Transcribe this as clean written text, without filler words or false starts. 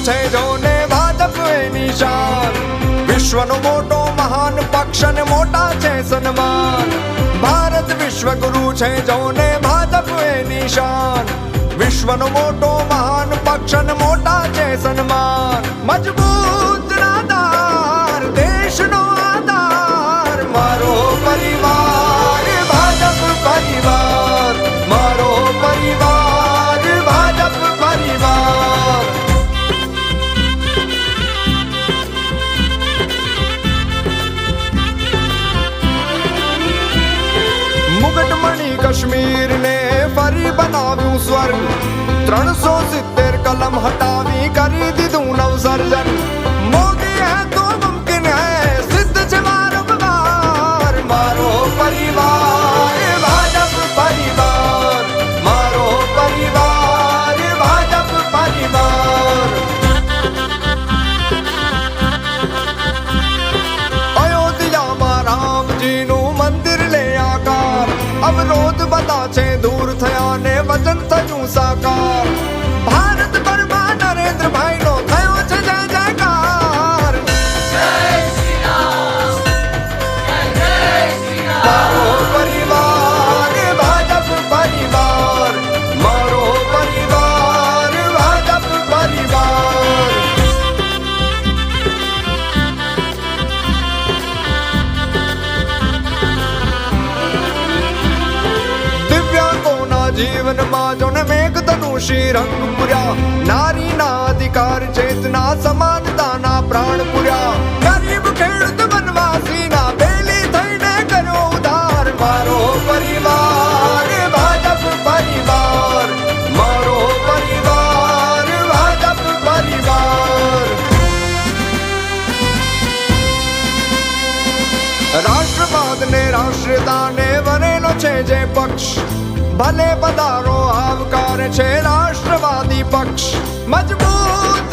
છે જોને ભાજપ એની શાન. વિશ્વનો મોટો મહાન પક્ષ અને મોટા છે સન્માન. ભારત વિશ્વગુરુ છે જોને ભાજપ એની શાન. વિશ્વનો મોટો મહાન પક્ષ અને મોટા છે સન્માન. મજબૂત આધાર દેશનો આધાર મારો પરિવાર ભાજપ પરિવાર. મારો પરિવાર ભાજપ પરિવાર. મુગટમણી કાશ્મીર ને ફરી બનાવ્યું સ્વર્ગ. 370 કલમ હટાવી કરી દીધું નવસર્જન. મોદી હે તો મુમકિન હે સિદ્ધ છે વારંવાર. મારો પરિવાર ભાજપ પરિવાર. મારો પરિવાર ભાજપ પરિવાર. અયોધ્યામાં રામજીનું મંદિર લે આકાર. અવરોધ બધા છે દૂર થયા ને વચન થયું સાકાર. ભારત પરમાં નરેન્દ્રભાઈ નો થયો છે જય જયકાર. મારો પરિવાર ભાજપ પરિવાર. મારો પરિવાર ભાજપ પરિવાર. દિવ્યાંગોના જીવનમાં જોને મેઘધનુષી રંગ પૂર્યા. નારીના અધિકાર ચેતના સમાનતાના પ્રાણ પૂર્યા. ગરીબ ખેડૂત વનવાસીના બેલી થઈને કર્યો ઉદ્ધાર. મારો પરિવાર ભાજપ પરિવાર. મારો પરિવાર ભાજપ પરિવાર. રાષ્ટ્રવાદ ને રાષ્ટ્રીયતાને વરેલો છે જે પક્ષ. ભલે પધારો આવકાર છે રાષ્ટ્રવાદી પક્ષ. મજબૂત